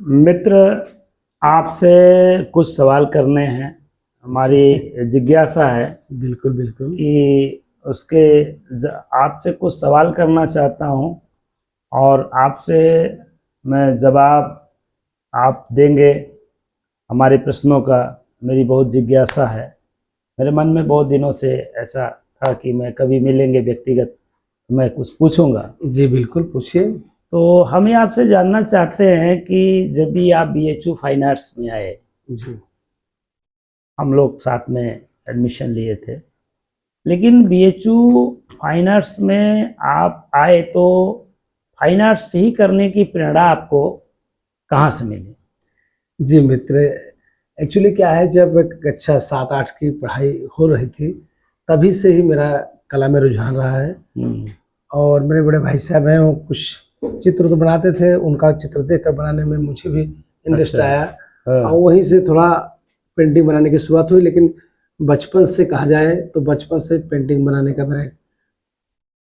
मित्र, आपसे कुछ सवाल करने हैं। हमारी जिज्ञासा है बिल्कुल बिल्कुल। कि आपसे कुछ सवाल करना चाहता हूं और आपसे मैं जवाब आप देंगे हमारे प्रश्नों का। मेरी बहुत जिज्ञासा है। मेरे मन में बहुत दिनों से ऐसा था कि मैं कभी मिलेंगे व्यक्तिगत, मैं कुछ पूछूंगा। जी बिल्कुल, पूछिए। तो हम ये आपसे जानना चाहते हैं कि जब भी आप बीएचयू फाइन आर्ट्स में आए, जी हम लोग साथ में एडमिशन लिए थे, लेकिन बीएचयू फाइन आर्ट्स में आप आए तो फाइन आर्ट्स ही करने की प्रेरणा आपको कहाँ से मिली? जी मित्र, एक्चुअली क्या है, जब कक्षा 7-8 की पढ़ाई हो रही थी तभी से ही मेरा कला में रुझान रहा है। और मेरे बड़े भाई साहब हैं, वो कुछ चित्र तो बनाते थे, उनका चित्र देखकर बनाने में मुझे भी इंटरेस्ट अच्छा। आया हाँ। और वहीं से थोड़ा पेंटिंग बनाने की शुरुआत हुई। लेकिन बचपन से कहा जाए तो बचपन से पेंटिंग बनाने का मेरा एक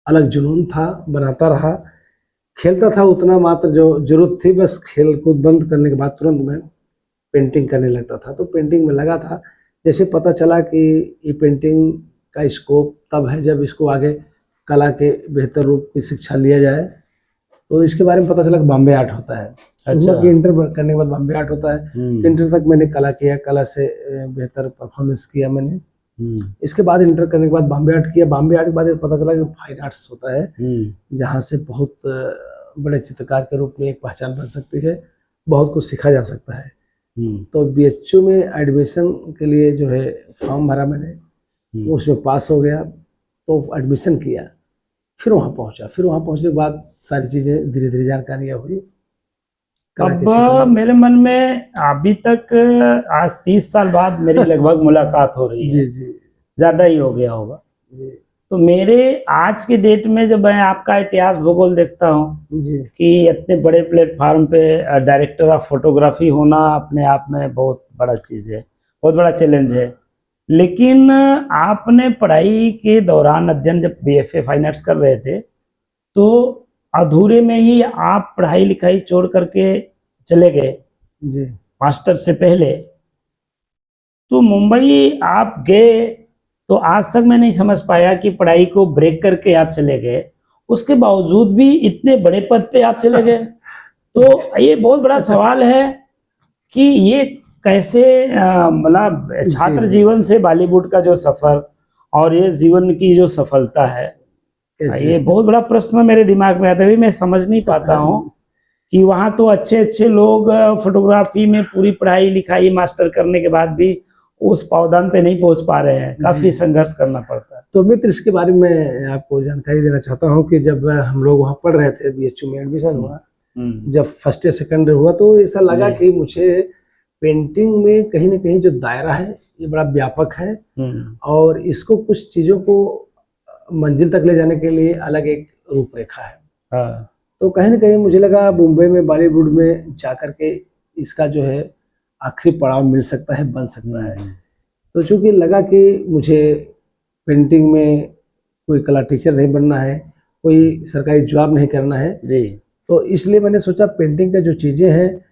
अलग जुनून था, बनाता रहा। खेलता था उतना मात्र जो जरूरत थी, बस खेल कूद बंद करने के बाद तुरंत मैं पेंटिंग करने लगता था। तो पेंटिंग में लगा था। जैसे पता चला कि ये पेंटिंग का स्कोप तब है जब इसको आगे कला के बेहतर रूप की शिक्षा लिया जाए। तो इसके बारे में पता चला कि बॉम्बे आर्ट होता है। अच्छा। हुआ कि इंटर करने के बाद बॉम्बे आर्ट होता है। तो इंटर तक मैंने कला किया, कला से बेहतर परफॉर्मेंस किया मैंने। इसके बाद इंटर करने के बाद बॉम्बे आर्ट किया। बॉम्बे आर्ट के बाद पता चला कि फाइन आर्ट्स होता है, जहाँ से बहुत बड़े चित्रकार के रूप में एक पहचान बन सकती है, बहुत कुछ सीखा जा सकता है। तो बीएचयू में एडमिशन के लिए जो है फॉर्म भरा मैंने, उसमें पास हो गया तो एडमिशन किया। फिर वहाँ पहुँचा, फिर वहाँ पहुँचने के बाद सारी चीज़ें धीरे धीरे जानकारियाँ हुई कला के क्षेत्र अब में। मेरे मन में अभी तक आज 30 साल बाद मेरी लगभग मुलाकात हो रही है। जी जी ज़्यादा ही हो गया होगा। जी तो मेरे आज के डेट में जब मैं आपका इतिहास भूगोल देखता हूँ जी कि इतने बड़े प्लेटफार्म पे डायरेक्टर ऑफ फोटोग्राफी होना अपने आप में बहुत बड़ा चीज़ है, बहुत बड़ा चैलेंज है। लेकिन आपने पढ़ाई के दौरान अध्ययन, जब बीएफए फाइन आर्ट्स कर रहे थे, तो अधूरे में ही आप पढ़ाई लिखाई छोड़ करके चले गए जी मास्टर से पहले। तो मुंबई आप गए तो आज तक मैं नहीं समझ पाया कि पढ़ाई को ब्रेक करके आप चले गए, उसके बावजूद भी इतने बड़े पद पे आप चले गए। तो ये बहुत बड़ा सवाल है कि ये कैसे मतलब छात्र जी जीवन से बॉलीवुड का जो सफर और ये जीवन की जो सफलता है, कैसे ये बहुत बड़ा प्रश्न मेरे दिमाग में आता है। मैं समझ नहीं पाता हूँ कि वहाँ तो अच्छे अच्छे लोग फोटोग्राफी में पूरी पढ़ाई लिखाई मास्टर करने के बाद भी उस पावदान पे नहीं पहुंच पा रहे हैं, काफी संघर्ष करना पड़ता है। तो मित्र, इसके बारे में आपको जानकारी देना चाहता हूँ कि जब हम लोग वहाँ पढ़ रहे थे, बीएचयू में एडमिशन हुआ, जब फर्स्ट ईयर सेकंड ईयर हुआ, तो ऐसा लगा कि मुझे पेंटिंग में कहीं ना कहीं जो दायरा है ये बड़ा व्यापक है और इसको कुछ चीज़ों को मंजिल तक ले जाने के लिए अलग एक रूपरेखा है। हाँ। तो कहीं ना कहीं मुझे लगा मुंबई में बॉलीवुड में जा करके इसका जो है आखिरी पड़ाव मिल सकता है, बन सकता है। तो चूंकि लगा कि मुझे पेंटिंग में कोई कला टीचर नहीं बनना है, कोई सरकारी जॉब नहीं करना है जी, तो इसलिए मैंने सोचा पेंटिंग का जो चीज़ें हैं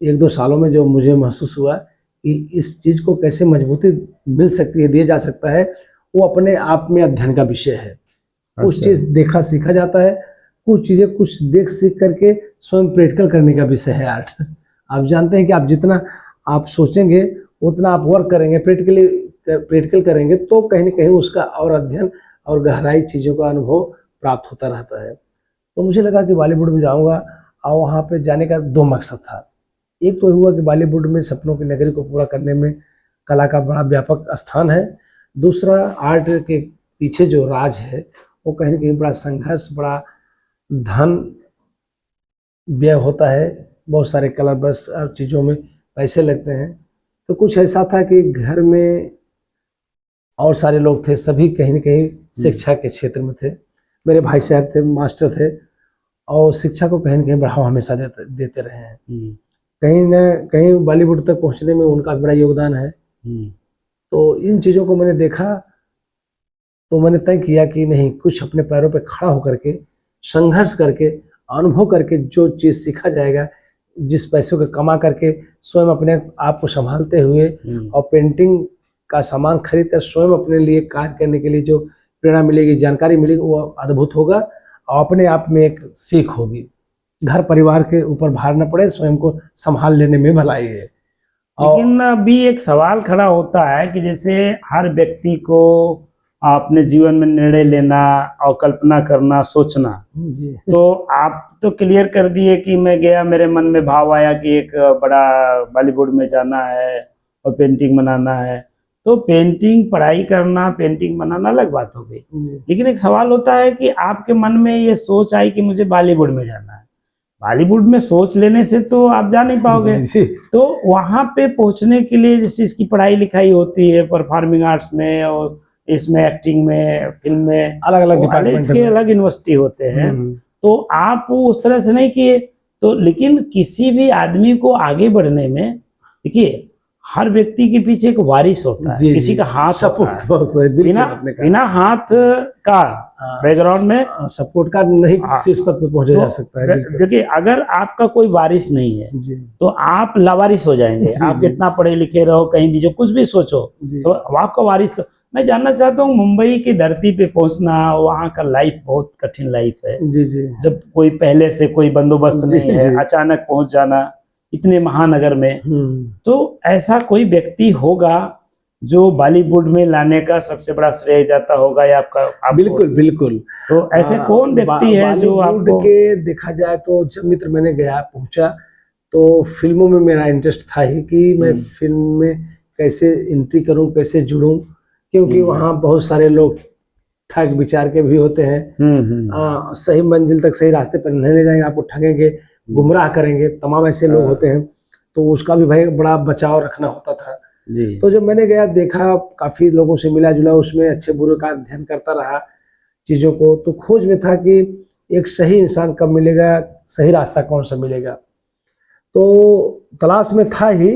1-2 सालों में जो मुझे महसूस हुआ कि इस चीज़ को कैसे मजबूती मिल सकती है, दिया जा सकता है, वो अपने आप में अध्ययन का विषय है। कुछ चीज़ देखा सीखा जाता है, कुछ चीज़ें कुछ देख सीख करके स्वयं प्रैक्टिकल करने का विषय है आर्ट। आप जानते हैं कि आप जितना आप सोचेंगे उतना आप वर्क करेंगे, प्रैक्टिकल करेंगे तो कहीं ना कहीं उसका और अध्ययन और गहराई चीज़ों का अनुभव प्राप्त होता रहता है। तो मुझे लगा कि बॉलीवुड में जाऊंगा और वहाँ पे जाने का 2 मकसद था। एक तो हुआ कि बॉलीवुड में सपनों की नगरी को पूरा करने में कला का बड़ा व्यापक स्थान है। दूसरा, आर्ट के पीछे जो राज है वो कहीं ना कहीं बड़ा संघर्ष, बड़ा धन व्यय होता है, बहुत सारे कलर बस और चीज़ों में पैसे लगते हैं। तो कुछ ऐसा था कि घर में और सारे लोग थे, सभी कहीं ना कहीं शिक्षा के क्षेत्र में थे। मेरे भाई साहब थे, मास्टर थे और शिक्षा को कहीं ना कहीं बढ़ावा हमेशा देते रहे हैं। कहीं ना कहीं बॉलीवुड तक पहुंचने में उनका बड़ा योगदान है। तो इन चीज़ों को मैंने देखा तो मैंने तय किया कि नहीं, कुछ अपने पैरों पे खड़ा होकर के संघर्ष करके अनुभव करके जो चीज़ सीखा जाएगा जिस पैसे को कमा करके स्वयं अपने आप को संभालते हुए और पेंटिंग का सामान खरीद कर स्वयं अपने लिए कार्य करने के लिए जो प्रेरणा मिलेगी, जानकारी मिलेगी, वो अद्भुत होगा और अपने आप में एक सीख होगी। घर परिवार के ऊपर भार न पड़े, स्वयं को संभाल लेने में भलाई है। लेकिन अभी एक सवाल खड़ा होता है कि जैसे हर व्यक्ति को अपने जीवन में निर्णय लेना और कल्पना करना, सोचना, जी तो आप तो क्लियर कर दिए कि मैं गया, मेरे मन में भाव आया कि एक बड़ा बॉलीवुड में जाना है और पेंटिंग बनाना है, तो पेंटिंग पढ़ाई करना, पेंटिंग बनाना अलग बात हो गई। जी लेकिन एक सवाल होता है कि आपके मन में ये सोच आई कि मुझे बॉलीवुड में जाना है। बॉलीवुड में सोच लेने से तो आप जा नहीं पाओगे, जी तो वहां पे पहुंचने के लिए जिस चीज की पढ़ाई लिखाई होती है परफॉर्मिंग आर्ट्स में और इसमें एक्टिंग में, फिल्म में, अलग अलग वो डिपार्टमेंट इसके अलग यूनिवर्सिटी होते हैं, तो आप उस तरह से नहीं किए। तो लेकिन किसी भी आदमी को आगे बढ़ने में, देखिए हर व्यक्ति के पीछे एक वारिस होता है, किसी का हाथ होता है, बहुत सही, बिल्कुल बिना आपने कहा। बिना हाथ का बैकग्राउंड में सपोर्ट का नहीं शीर्ष पद पे पहुंचा जा सकता है। बिल्कुल देखिए अगर आपका कोई वारिस नहीं है जी तो आप लावारिस हो जाएंगे। जी, आप जी। जितना पढ़े लिखे रहो, कहीं भी जो कुछ भी सोचो, जी तो आपका वारिस। मैं जानना चाहता हूँ, मुंबई की धरती पे पहुंचना, वहाँ का लाइफ बहुत कठिन लाइफ है। जी जी जब कोई पहले से कोई बंदोबस्त जी, नहीं है, जी। अचानक पहुंच जाना इतने महानगर में, हम्म, तो ऐसा कोई व्यक्ति होगा जो बॉलीवुड में लाने का सबसे बड़ा श्रेय जाता होगा, या आपको बिल्कुल बिल्कुल। तो ऐसे कौन व्यक्ति है जो बॉलीवुड आपको? के देखा जाए तो जब मित्र मैंने गया पहुंचा तो फिल्मों में मेरा इंटरेस्ट था ही कि मैं फिल्म में कैसे एंट्री करूं, कैसे जुड़ूं, क्योंकि वहाँ बहुत सारे लोग ठग विचार के भी होते हैं। सही मंजिल तक सही रास्ते पर नहीं ले जाएंगे, आपको ठगेंगे, गुमराह करेंगे, तमाम ऐसे लोग होते हैं, तो उसका भी भाई बड़ा बचाव रखना होता था। जी तो जब मैंने गया देखा, काफी लोगों से मिला जुला, उसमें अच्छे बुरे का अध्ययन करता रहा चीजों को, तो खोज में था कि एक सही इंसान कब मिलेगा, सही रास्ता कौन सा मिलेगा, तो तलाश में था ही।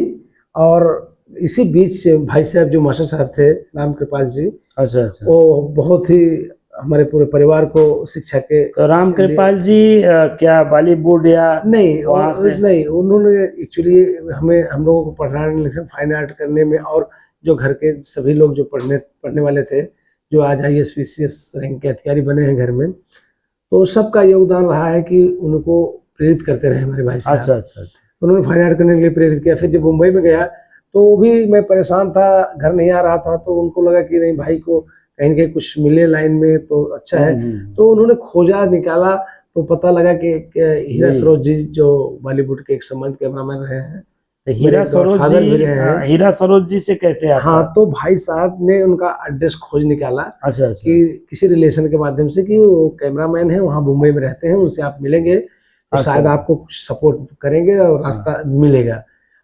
और इसी बीच भाई साहब जो मास्टर साहब थे, राम कृपाल जी, अच्छा अच्छा। वो बहुत ही हमारे पूरे परिवार को शिक्षा के तो राम कृपाल जी क्या बॉलीवुड या नहीं वहाँ से? नहीं, उन्होंने एक्चुअली हमें हम लोगों को पढ़ाने लिखने, फाइन आर्ट करने में, और जो घर के सभी लोग जो पढ़ने वाले थे, जो आज IAS PCS रैंक के अधिकारी बने हैं घर में, तो सबका योगदान रहा है कि उनको प्रेरित करते रहे हमारे भाई साहब। अच्छा अच्छा अच्छा। उन्होंने फाइन आर्ट करने के लिए प्रेरित किया। फिर जब मुंबई में गया तो वो भी मैं परेशान था, घर नहीं आ रहा था, तो उनको लगा कि नहीं, भाई को कहीं न कहीं कुछ मिले लाइन में तो अच्छा है। तो उन्होंने खोजा, निकाला, तो पता लगा कि हीरा सरोज जी जो बॉलीवुड के एक सम्मानित कैमरामैन रहे हैं, तो हीरा सरोज godfather भी जी, रहे हैं। हीरा सरोज जी से कैसे आप? हाँ, तो भाई साहब ने उनका एड्रेस खोज निकाला अच्छा अच्छा। कि किसी रिलेशन के माध्यम से कि वो कैमरामैन है, वहाँ मुंबई में रहते हैं, उनसे आप मिलेंगे तो अच्छा, शायद अच्छा। आपको कुछ सपोर्ट करेंगे और रास्ता मिलेगा।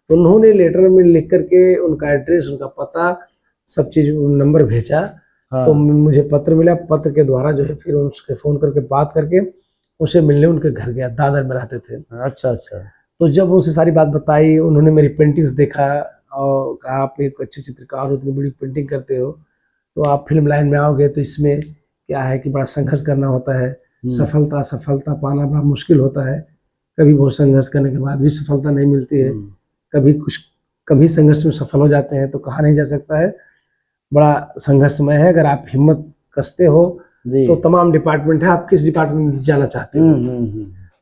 तो उन्होंने लेटर में लिख करके उनका एड्रेस, उनका पता, सब चीज, नंबर भेजा। हाँ। तो मुझे पत्र मिला, पत्र के द्वारा जो है फिर उनसे फोन करके बात करके उनसे मिलने उनके घर गया, दादर में रहते थे। अच्छा अच्छा। तो जब उनसे सारी बात बताई, उन्होंने मेरी पेंटिंग्स देखा और कहा आप एक अच्छे चित्रकार हो, इतनी बड़ी पेंटिंग करते हो, तो आप फिल्म लाइन में आओगे तो इसमें क्या है कि बड़ा संघर्ष करना होता है, सफलता पाना बड़ा मुश्किल होता है, कभी बहुत संघर्ष करने के बाद भी सफलता नहीं मिलती है, कभी संघर्ष में सफल हो जाते हैं, तो कहा नहीं जा सकता है, बड़ा संघर्षमय है। अगर आप हिम्मत कसते हो जी। तो तमाम डिपार्टमेंट है, आप किस डिपार्टमेंट में जाना चाहते हो।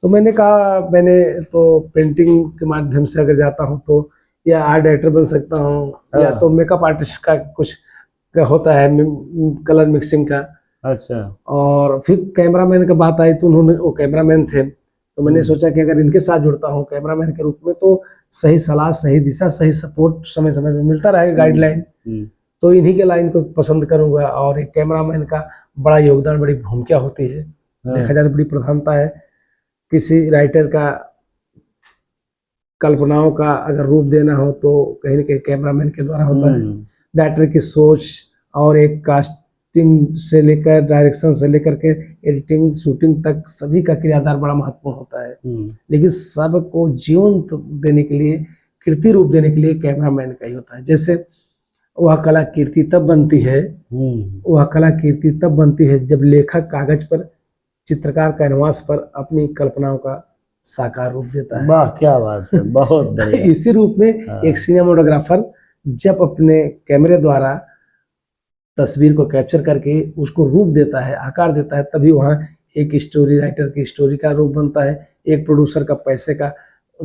तो मैंने कहा, मैंने तो पेंटिंग के माध्यम से अगर जाता हूँ तो या आर्ट डायरेक्टर बन सकता हूँ, या तो मेकअप आर्टिस्ट का कुछ का होता है, कलर मिक्सिंग का। अच्छा। और फिर कैमरामैन का बात आई तो उन्होंने, वो कैमरामैन थे, तो मैंने सोचा कि अगर इनके साथ जुड़ता हूँ कैमरामैन के रूप में तो सही सलाह, सही दिशा, सही सपोर्ट समय समय पे मिलता रहेगा, गाइडलाइन, तो इन्हीं के लाइन को पसंद करूंगा। और एक कैमरामैन का बड़ा योगदान, बड़ी भूमिका होती है, देखा जाए तो बड़ी प्रधानता है। किसी राइटर का कल्पनाओं का अगर रूप देना हो तो कहीं न कहीं कैमरामैन के द्वारा होता है। डायरेक्टर की सोच और एक कास्टिंग से लेकर डायरेक्शन से लेकर के एडिटिंग, शूटिंग तक सभी का किरदार बड़ा महत्वपूर्ण होता है। लेकिन सबको जीवंत देने के लिए, कृति रूप देने के लिए कैमरामैन का ही होता है। जैसे वह कला कीर्ति तब बनती है, वह कला कीर्ति तब बनती है जब लेखक कागज पर, चित्रकार कैनवास पर अपनी कल्पनाओं का साकार रूप देता है। वाह, क्या बात है, बहुत बढ़िया। इसी रूप में हाँ। एक सिनेमाटोग्राफर जब अपने कैमरे द्वारा तस्वीर को कैप्चर करके उसको रूप देता है, आकार देता है, तभी वहाँ एक स्टोरी राइटर की स्टोरी का रूप बनता है, एक प्रोड्यूसर का पैसे का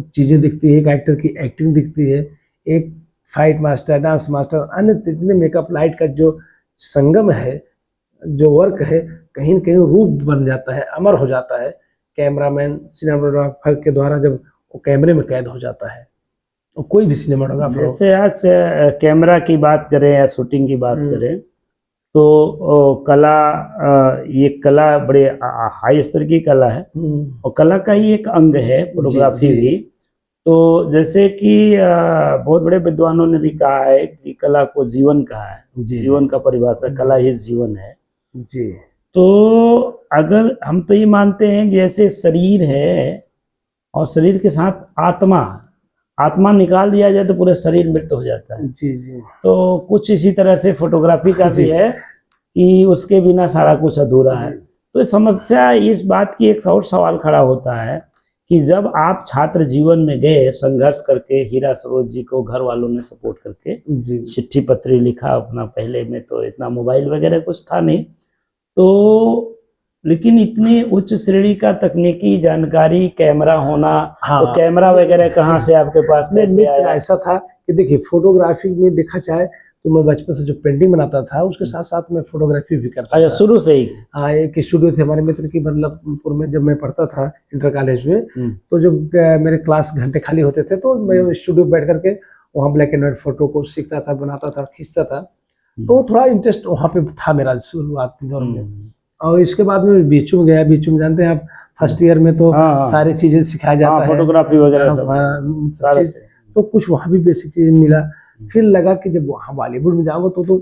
चीज़ें दिखती है, एक एक्टर की एक्टिंग दिखती है, एक फाइट मास्टर, डांस मास्टर, अन्य जितने मेकअप लाइट का जो संगम है, जो वर्क है, कहीं न कहीं रूप बन जाता है, अमर हो जाता है। कैमरामैन सिनेमाटोग्राफर के द्वारा जब वो कैमरे में कैद हो जाता है, और कोई भी सिनेमाटोग्राफर हो। जैसे आज कैमरा की बात करें या शूटिंग की बात करें, तो कला, ये कला बड़े हाई स्तर की कला है, और कला का ही एक अंग है फोटोग्राफी जी। भी। तो जैसे कि बहुत बड़े विद्वानों ने भी कहा है कि कला को जीवन कहा है, जी। जीवन का परिभाषा कला ही जीवन है। जी। तो अगर हम तो ये मानते हैं कि जैसे शरीर है और शरीर के साथ आत्मा, आत्मा निकाल दिया जाए तो पूरा शरीर मृत हो जाता है। जी। जी। तो कुछ इसी तरह से फोटोग्राफी का भी है कि उसके बिना सारा कुछ अधूरा है। तो समस्या इस बात की, एक और सवाल खड़ा होता है कि जब आप छात्र जीवन में गए, संघर्ष करके, हीरा सरोज जी को घर वालों ने सपोर्ट करके जी। चिट्ठी पत्री लिखा अपना, पहले में तो इतना मोबाइल वगैरह कुछ था नहीं, तो लेकिन इतनी उच्च श्रेणी का तकनीकी जानकारी, कैमरा होना, हाँ। तो कैमरा वगैरह कहाँ से आपके पास कैसे आया? ऐसा था कि देखिए, फोटोग्राफी में देखा जाए तो मैं बचपन से जो पेंटिंग बनाता था उसके साथ साथ मैं फोटोग्राफी भी करता था। शुरू से ही? हाँ, एक स्टूडियो थे हमारे मित्र की बल्लभपुर में, जब मैं पढ़ता था इंटर कॉलेज में, तो जब मेरे क्लास घंटे खाली होते थे तो मैं स्टूडियो बैठ करके वहाँ ब्लैक एंड व्हाइट फोटो को सीखता था, बनाता था, खींचता था। तो थोड़ा इंटरेस्ट वहाँ पे था मेरा शुरुआती दौर में। और इसके बाद में बीचू में गया। बीचू में जानते हैं आप, फर्स्ट ईयर में तो सारी चीजें सिखाया जाता है, फोटोग्राफी वगैरह सब चीज, तो कुछ वहाँ भी बेसिक चीज मिला। फिर लगा कि जब वहाँ बॉलीवुड में जाऊंगा तो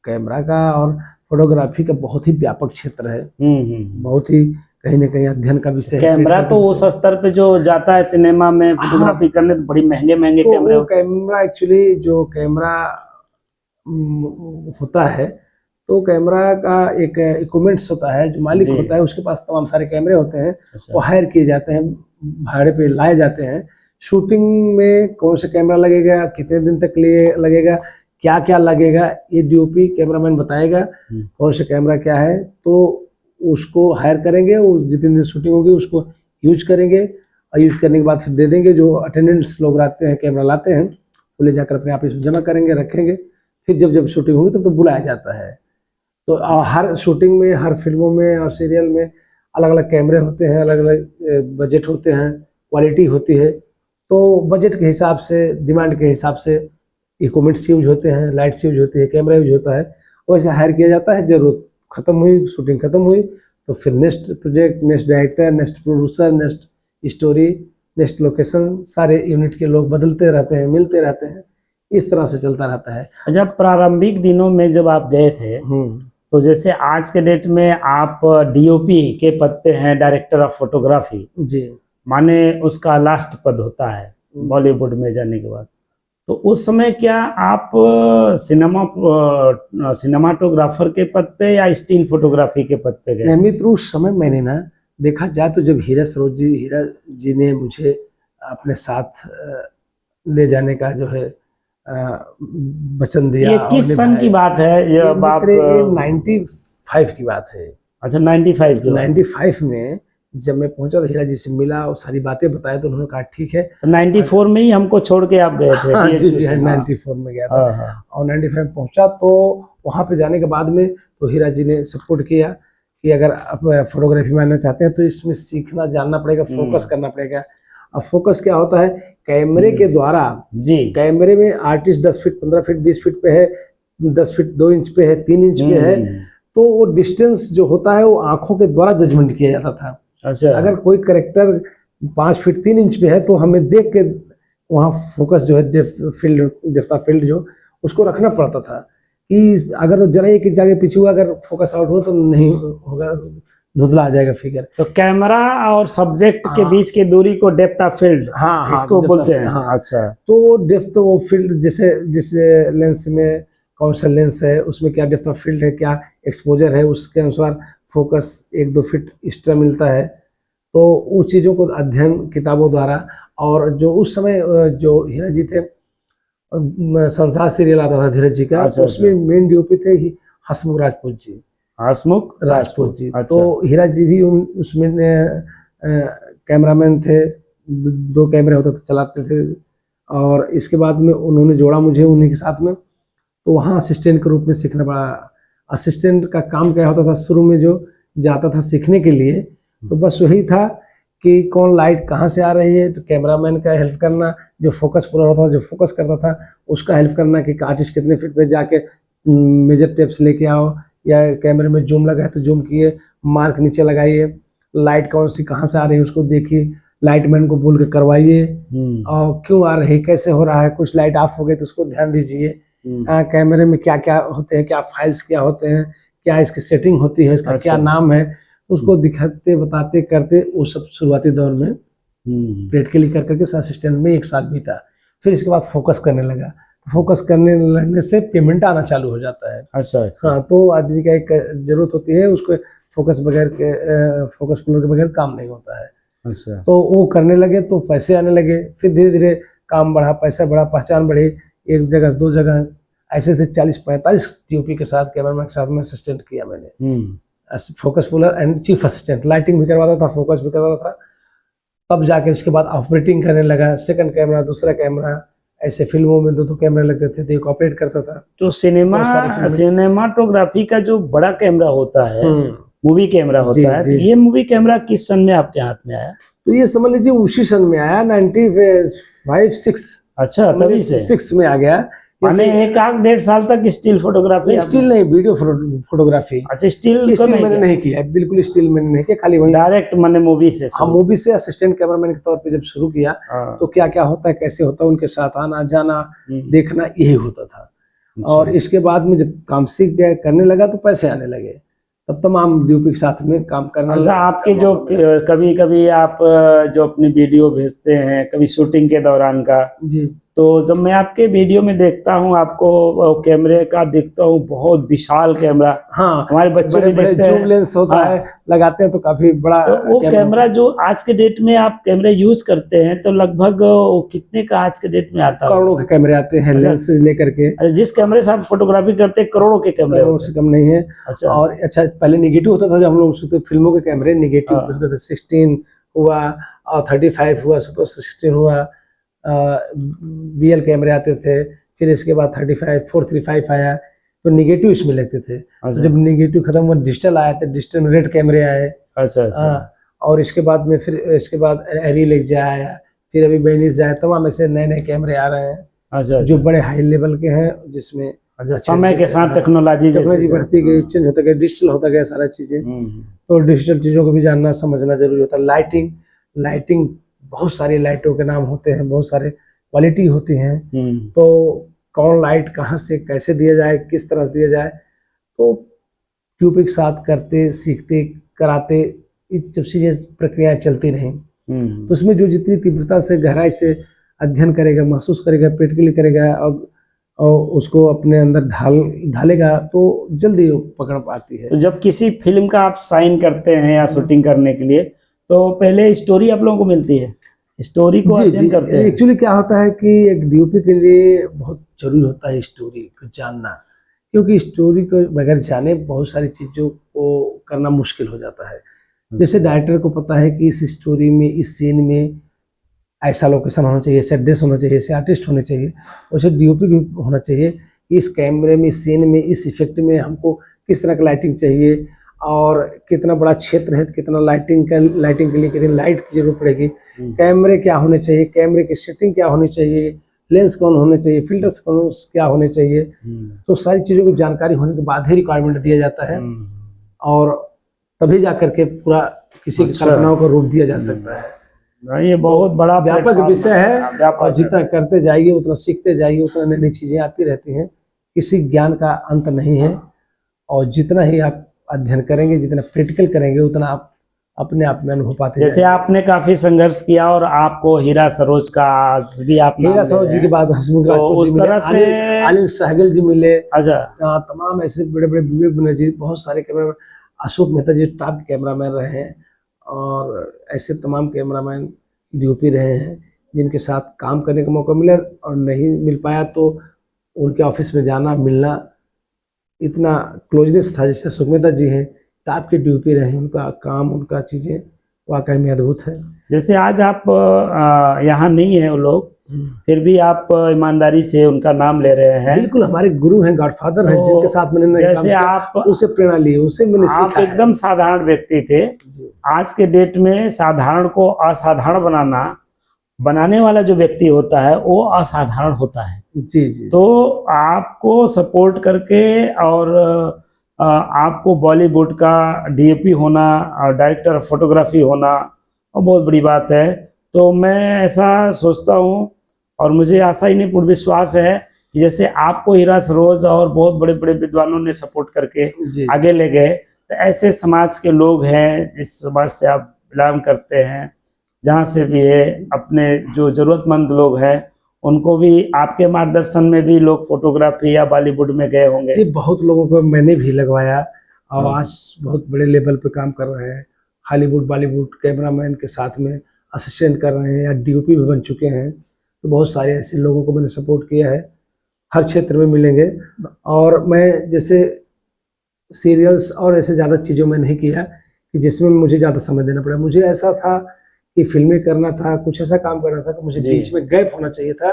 कैमरा का और फोटोग्राफी का बहुत ही व्यापक क्षेत्र है, बहुत ही कहीं ना कहीं अध्ययन का विषय है। कैमरा तो उस स्तर पे जो जाता है सिनेमा में फोटोग्राफी करने, तो बड़ी महंगे महंगे कैमरे। कैमरा एक्चुअली जो कैमरा होता है, तो कैमरा का एक इक्विपमेंट्स होता है, जो मालिक होता है उसके पास तमाम सारे कैमरे होते हैं, वो हायर किए जाते हैं, भाड़े पे लाए जाते हैं। शूटिंग में कौन सा कैमरा लगेगा, कितने दिन तक लिए लगेगा, क्या क्या लगेगा, ये डीओपी कैमरामैन बताएगा कौन सा कैमरा क्या है, तो उसको हायर करेंगे, वो जितने दिन शूटिंग होगी उसको यूज करेंगे, और यूज करने के बाद फिर दे देंगे। जो अटेंडेंट्स लोग आते हैं, कैमरा लाते हैं, वो ले जाकर अपने ऑफिस में जमा करेंगे, रखेंगे। फिर जब जब शूटिंग होगी तब तो बुलाया जाता है। तो हर शूटिंग में, हर फिल्मों में और सीरियल में अलग अलग कैमरे होते हैं, अलग अलग बजट होते हैं, क्वालिटी होती है। तो बजट के हिसाब से, डिमांड के हिसाब से इक्विपमेंट्स यूज होते हैं, लाइट्स यूज होती है, कैमरा यूज होता है, वैसे हायर किया जाता है। जरूरत खत्म हुई, शूटिंग खत्म हुई, तो फिर next project, next director, next producer, next story, next location, सारे यूनिट के लोग बदलते रहते हैं, मिलते रहते हैं, इस तरह से चलता रहता है। जब प्रारंभिक दिनों में जब आप गए थे, तो जैसे आज के डेट में आप डीओपी के पद पे हैं, डायरेक्टर ऑफ फोटोग्राफी जी, माने उसका लास्ट पद होता है बॉलीवुड में जाने के बाद। तो उस समय क्या आप सिनेमाटोग्राफर के पद पे या स्टिल फोटोग्राफी के पद पे गए? मित्र, उस समय मैंने ना, देखा जाए तो जब हीरा जी ने मुझे अपने साथ ले जाने का जो है वचन दिया। ये किस सन की बात है? ये 95 की बात है। अच्छा, 95 की? 95 में जब मैं पहुंचा तो हीरा जी से मिला और सारी बातें बताया, तो उन्होंने कहा ठीक है। तो 94 में ही हमको छोड़ के आप गए थे? हाँ जी, 94 में गया था। और 95 पहुंचा तो वहां पे जाने के बाद में तो हीरा जी ने सपोर्ट किया कि अगर आप फोटोग्राफी में आना चाहते हैं तो इसमें सीखना जानना पड़ेगा, फोकस करना पड़ेगा। अब फोकस क्या होता है, कैमरे के द्वारा जी, कैमरे में आर्टिस्ट 10 फीट, 15 फीट, 20 फीट पे है, 10 फीट 2 इंच पे है, 3 इंच पे है, तो वो डिस्टेंस जो होता है वो आंखों के द्वारा जजमेंट किया जाता था। अच्छा, अगर कोई कैरेक्टर 5 फीट 3 इंच पे है तो हमें देख के वहाँ फोकस जो है, डेप्थ ऑफ फील्ड जो, उसको रखना पड़ता था कि अगर जरा एक जगह पीछे हुआ, अगर फोकस आउट हो तो नहीं होगा, धुंधला आ जाएगा फिगर। तो कैमरा और सब्जेक्ट के बीच की दूरी को डेप्थ ऑफ फील्ड इसको बोलते हैं। अच्छा, तो डेप्थ ऑफ फील्ड, जैसे जिस लेंस में कौन सा लेंस है, उसमें क्या डेप्थ ऑफ फील्ड है, क्या एक्सपोजर है, उसके अनुसार फोकस 1-2 फीट एक्स्ट्रा मिलता है। तो उस चीज़ों को अध्ययन किताबों द्वारा, और जो उस समय जो हीरा जी थे, संसार सीरियल आता था धीरज जी का, अच्छा, तो उसमें मेन डीओपी थे हसमुख राजपूत जी। हसमुख राजपूत जी, अच्छा। तो हीरा जी भी उसमें कैमरामैन थे, दो कैमरे होते थे, चलाते थे। और इसके बाद में उन्होंने जोड़ा मुझे उन्हीं के साथ में, तो वहाँ असिस्टेंट के रूप में सीखना पड़ा। असिस्टेंट का काम क्या होता था, शुरू में जो जाता था सीखने के लिए, तो बस वही था कि कौन लाइट कहाँ से आ रही है, तो कैमरामैन का हेल्प करना, जो फोकस पूरा होता था, जो फोकस करता था उसका हेल्प करना, कि आर्टिस्ट कितने फीट पे जाके मेजर टेप्स लेके आओ, या कैमरे में जूम लगा है तो जूम किए, मार्क नीचे लगाइए, लाइट कौन सी कहाँ से आ रही है उसको देखिए, लाइटमैन को बोल के करवाइए, और क्यों आ रही है, कैसे हो रहा है, कुछ लाइट ऑफ हो गई तो उसको ध्यान दीजिए। कैमरे में क्या क्या होते हैं, क्या फाइल्स क्या होते हैं, क्या इसकी सेटिंग होती है, इसका अच्छा। क्या नाम है, उसको दिखाते बताते करते, वो सब शुरुआती दौर में प्रैक्टिकली कर करके असिस्टेंट में 1 साल बीता। फिर इसके बाद फोकस करने लगा, फोकस करने लगने से पेमेंट आना चालू हो जाता है। अच्छा अच्छा। हाँ, तो आदमी का एक जरूरत होती है, उसको फोकस बगैर के फोकस पुलर के बगैर काम नहीं होता है। अच्छा। तो वो करने लगे तो पैसे आने लगे, फिर धीरे धीरे काम बढ़ा, पैसा बढ़ा, पहचान बढ़ी, 1 जगह से 2 जगह, ऐसे से 40-45 टीओपी के साथ, कैमरामैन के साथ में असिस्टेंट किया मैंने, focus puller and chief assistant. Lighting भी करवाता था, फोकस भी करवाता था। तब जाके इसके बाद ऑपरेटिंग करने लगा, सेकंड कैमरा, दूसरा कैमरा, ऐसे फिल्मों में 2-2 कैमरे लगते थे, तो एक ऑपरेट करता था। तो बहुत सारी फिल्में। सिनेमाटोग्राफी का जो बड़ा कैमरा होता है, मूवी कैमरा जी, होता है, तो जी। ये मूवी कैमरा किस सन में आपके हाथ में आया? तो ये समझ लीजिए उसी सन में आया, 95-6। अच्छा, तभी से 6 में आ गया। माने 1-1.5 साल तक स्टिल फोटोग्राफी? स्टिल नहीं, वीडियो फोटोग्राफी। अच्छा, स्टिल तो मैंने नहीं किया, बिल्कुल स्टिल मैंने नहीं किया, खाली वही डायरेक्ट मैंने मूवी से। हाँ, मूवी से असिस्टेंट कैमरामैन के तौर पे जब शुरू किया, तो क्या क्या होता है, कैसे होता है, उनके साथ आना जाना देखना, यही होता था। और इसके बाद में जब काम सीख गए, करने लगा, तो पैसे आने लगे, तब तमाम डीओपी के साथ में काम करना। अच्छा, आपके जो कभी कभी आप जो अपनी वीडियो भेजते हैं कभी शूटिंग के दौरान का, जी, तो जब मैं आपके वीडियो में देखता हूँ आपको कैमरे का देखता हूँ, बहुत विशाल कैमरा। हाँ, हमारे बच्चे भी देखते हैं, जूम लेंस होता है, लगाते हैं तो काफी बड़ा। तो वो कैमरा जो आज के डेट में आप कैमरे यूज करते हैं, तो लगभग वो कितने का आज के डेट में आता है? करोड़ों के कैमरे आते हैं, लेंस लेकर के। जिस कैमरे से आप फोटोग्राफी करते हैं करोड़ों के कैमरे? करोड़ों से कम नहीं है। अच्छा। और अच्छा, पहले निगेटिव होता था, जब हम लोग तो फिल्मों के कैमरे निगेटिव होते थे, 16 हुआ और 35 हुआ, सुपर 16 हुआ, बीएल कैमरे आते थे। फिर इसके बाद 35 435 आया, तो निगेटिव इसमें लगते थे। तो जब निगेटिव खत्म हुआ, डिजिटल आया, तो डिजिटल में रेड कैमरे आए। अच्छा। और इसके बाद में फिर इसके बाद एरी लेक आया, फिर अभी बेनिस आया, तमाम ऐसे नए नए कैमरे आ रहे हैं। अच्छा। जो बड़े हाई लेवल के हैं, जिसमें समय के साथ टेक्नोलॉजी बढ़ती गई, चेंज होता गया, डिजिटल होता गया सारा चीजें। तो डिजिटल चीजों को भी जानना समझना जरूरी होता है। लाइटिंग बहुत सारी लाइटों के नाम होते हैं, बहुत सारे क्वालिटी होती हैं। तो कौन लाइट कहाँ से कैसे दिया जाए, किस तरह से दिया जाए, तो ट्यूब के साथ करते, सीखते, कराते, ये सब चीजें प्रक्रियाएं चलती रहीं। तो उसमें जो जितनी तीव्रता से, गहराई से अध्ययन करेगा, महसूस करेगा, प्रैक्टिकली करेगा, और उसको अपने अंदर ढालेगा, तो जल्दी पकड़ पाती है। तो जब किसी फिल्म का आप साइन करते हैं या शूटिंग करने के लिए, तो पहले स्टोरी आप लोगों को मिलती है, स्टोरी को अध्ययन करते हैं? एक्चुअली क्या होता है कि एक डीओपी के लिए बहुत जरूरी होता है स्टोरी को जानना, क्योंकि स्टोरी को बगैर जाने बहुत सारी चीज़ों को करना मुश्किल हो जाता है। जैसे डायरेक्टर को पता है कि इस स्टोरी में, इस सीन में ऐसा लोकेशन होना चाहिए, ऐसा ड्रेस होना चाहिए, ऐसे आर्टिस्ट होने चाहिए, वैसे डीओपी भी होना चाहिए। इस कैमरे में, इस सीन में, इस इफेक्ट में हमको किस तरह का लाइटिंग चाहिए, और कितना बड़ा क्षेत्र है तो कितना लाइटिंग के लिए कितनी लाइट की जरूरत पड़ेगी, कैमरे क्या होने चाहिए, कैमरे की सेटिंग क्या होनी चाहिए, लेंस कौन होने चाहिए, फिल्टर्स कौन क्या होने चाहिए। तो सारी चीज़ों की जानकारी होने के बाद ही रिक्वायरमेंट दिया जाता है, और तभी जा करके पूरा किसी की कल्पनाओं को रूप दिया जा सकता है। ये बहुत बड़ा व्यापक विषय है, और जितना करते जाइए, उतना सीखते जाइए, उतना नई नई चीज़ें आती रहती हैं। किसी ज्ञान का अंत नहीं है, और जितना ही आप अध्ययन करेंगे, जितना प्रैक्टिकल करेंगे, उतना आप अपने आप में अनुभव पाते जैसे आपने काफी संघर्ष किया और आपको हीरा सरोज का आज भी आप हीरा सरोज जी के बाद हसमुख राजपूत जी मिले, आलिल सहगल जी मिले। अच्छा। तमाम ऐसे बड़े बड़े विवेक बनर्जी, बहुत सारे कैमरा, अशोक मेहता जी टॉप कैमरामैन रहे हैं, और ऐसे तमाम कैमरामैन डीओपी रहे हैं जिनके साथ काम करने का मौका मिला, और नहीं मिल पाया तो उनके ऑफिस में जाना मिलना, इतना क्लोजनेस था। जैसे सुखमेता जी हैं, टॉप के डीओपी रहे हैं, उनका काम उनका चीज़ें वाकई में अद्भुत है। जैसे आज आप यहाँ नहीं है वो लोग, फिर भी आप ईमानदारी से उनका नाम ले रहे हैं। बिल्कुल, हमारे गुरु हैं, गॉडफादर हैं, तो जिनके साथ मैंने काम जैसे किया, आप उनसे प्रेरणा ली, उनसे मैंने आप सीखा है। एकदम साधारण व्यक्ति थे। जी आज के डेट में साधारण को असाधारण बनाने वाला जो व्यक्ति होता है वो असाधारण होता है। जी जी तो आपको सपोर्ट करके और आपको बॉलीवुड का डीओपी होना और डायरेक्टर ऑफ फोटोग्राफी होना और बहुत बड़ी बात है। तो मैं ऐसा सोचता हूँ और मुझे आशा ही नहीं पूर्ण विश्वास है कि जैसे आपको हीरा सरोज और बहुत बड़े बड़े विद्वानों ने सपोर्ट करके जी आगे ले गए, तो ऐसे समाज के लोग हैं जिस समाज से आप बिलोंग करते हैं, जहाँ से भी है, अपने जो ज़रूरतमंद लोग हैं उनको भी आपके मार्गदर्शन में भी लोग फोटोग्राफी या बॉलीवुड में गए होंगे। ये बहुत लोगों को मैंने भी लगवाया और आज बहुत बड़े लेवल पे काम कर रहे हैं। हॉलीवुड बॉलीवुड कैमरामैन के साथ में असिस्टेंट कर रहे हैं या डीओपी भी बन चुके हैं। तो बहुत सारे ऐसे लोगों को मैंने सपोर्ट किया है, हर क्षेत्र में मिलेंगे। और मैं जैसे सीरियल्स और ऐसे ज़्यादा चीज़ों में नहीं किया कि जिसमें मुझे ज़्यादा समय देना पड़ा। मुझे ऐसा था कि फिल्में करना था, कुछ ऐसा काम करना था कि मुझे जी। बीच में गैप होना चाहिए था,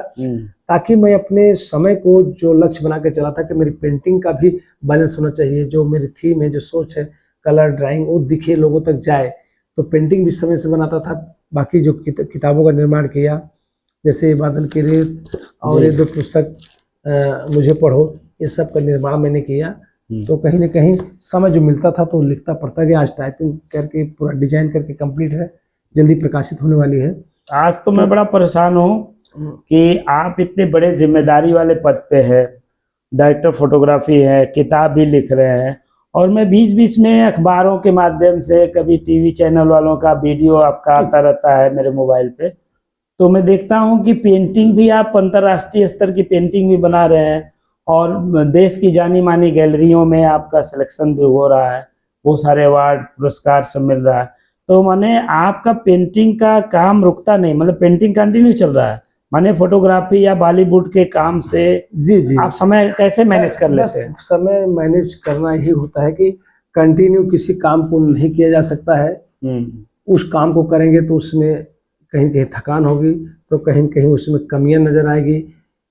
ताकि मैं अपने समय को जो लक्ष्य बना के चला था कि मेरी पेंटिंग का भी बैलेंस होना चाहिए, जो मेरी थीम है, जो सोच है, कलर ड्राइंग वो दिखे, लोगों तक जाए। तो पेंटिंग भी समय से बनाता था। बाकी जो किताबों का निर्माण किया, जैसे बादल की रेत और जी। ये 2 पुस्तक मुझे पढ़ो, ये सब का निर्माण मैंने किया। तो कहीं ना कहीं समय जो मिलता था तो लिखता पढ़ता गया। आज टाइपिंग करके पूरा डिजाइन करके कंप्लीट है, जल्दी प्रकाशित होने वाली है। आज तो मैं बड़ा परेशान हूँ कि आप इतने बड़े जिम्मेदारी वाले पद पे है, डायरेक्टर फोटोग्राफी है, किताब भी लिख रहे हैं, और मैं बीच बीच में अखबारों के माध्यम से, कभी टीवी चैनल वालों का वीडियो आपका आता रहता है मेरे मोबाइल पे, तो मैं देखता हूँ कि पेंटिंग भी आप अंतर्राष्ट्रीय स्तर की पेंटिंग भी बना रहे हैं और देश की जानी मानी गैलरियों में आपका सिलेक्शन भी हो रहा है, बहुत सारे अवार्ड पुरस्कार सब मिल रहा है। तो माने आपका पेंटिंग का काम रुकता नहीं, मतलब पेंटिंग कंटिन्यू चल रहा है। माने फोटोग्राफी या बॉलीवुड के काम से जी जी आप समय कैसे मैनेज कर बस लेते हैं? समय मैनेज करना ही होता है कि कंटिन्यू किसी काम को नहीं किया जा सकता है। उस काम को करेंगे तो उसमें कहीं कहीं थकान होगी, तो कहीं कहीं उसमें कमियां नजर आएगी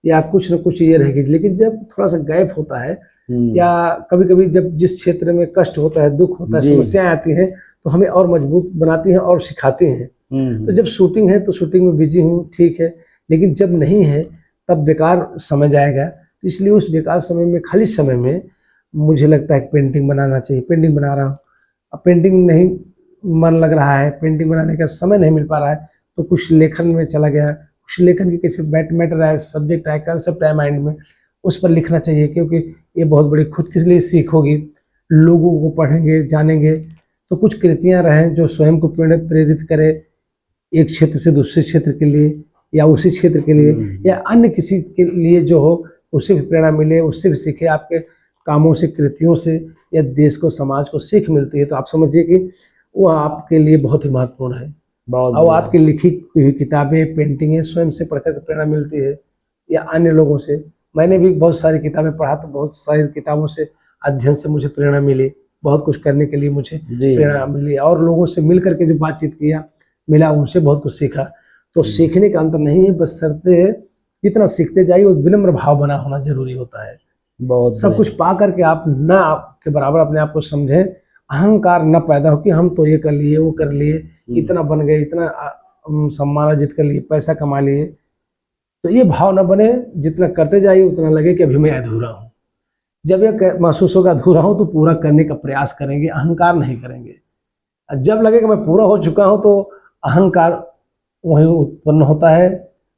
या कुछ न कुछ ये रहेगी। लेकिन जब थोड़ा सा गैप होता है या कभी कभी जब जिस क्षेत्र में कष्ट होता है, दुख होता है, जी। समस्याएं आती हैं, तो हमें और मजबूत बनाती हैं और सिखाती हैं। तो जब शूटिंग है तो शूटिंग में बिजी हूँ, ठीक है, लेकिन जब नहीं है तब बेकार समय जाएगा। तो इसलिए उस बेकार समय में, खाली समय में मुझे लगता है कि पेंटिंग बनाना चाहिए। पेंटिंग बना रहा हूँ, अब पेंटिंग नहीं मन लग रहा है, पेंटिंग बनाने का समय नहीं मिल पा रहा है, तो कुछ लेखन में चला गया, कुछ लेखन की किसी मैटर है, सब्जेक्ट है, कंसेप्ट है माइंड में, उस पर लिखना चाहिए, क्योंकि ये बहुत बड़ी खुद के लिए सीख होगी। लोगों को पढ़ेंगे, जानेंगे, तो कुछ कृतियाँ रहें जो स्वयं को प्रेरित करे, एक क्षेत्र से दूसरे क्षेत्र के लिए या उसी क्षेत्र के लिए या अन्य किसी के लिए जो हो, उससे भी प्रेरणा मिले, उससे भी सीखे। आपके कामों से, कृतियों से या देश को, समाज को सीख मिलती है, तो आप समझिए कि वो आपके लिए बहुत ही महत्वपूर्ण है। बहुत और बढ़िया। आपकी लिखी हुई किताबें, पेंटिंगें स्वयं से पढ़कर के प्रेरणा मिलती है या अन्य लोगों से। मैंने भी बहुत सारी किताबें पढ़ा, तो बहुत सारी किताबों से, अध्ययन से मुझे प्रेरणा मिली, बहुत कुछ करने के लिए मुझे जी। प्रेरणा मिली, और लोगों से मिल करके जो बातचीत किया मिला, उनसे बहुत कुछ सीखा। तो सीखने का अंतर नहीं है, बस शर्ते जितना सीखते जाइए वो विनम्र भाव बना होना जरूरी होता है। बहुत सब कुछ पा करके आप ना आपके बराबर अपने आप को समझें, अहंकार न पैदा हो कि हम तो ये कर लिए, वो कर लिए, इतना बन गए, इतना सम्मान अर्जित कर लिए, पैसा कमा लिए। तो ये भाव न बने, जितना करते जाइए उतना लगे कि अभी मैं अधूरा हूँ। जब ये महसूस होगा अधूरा हूँ, तो पूरा करने का प्रयास करेंगे, अहंकार नहीं करेंगे। जब लगे कि मैं पूरा हो चुका हूँ, तो अहंकार वहीं उत्पन्न होता है,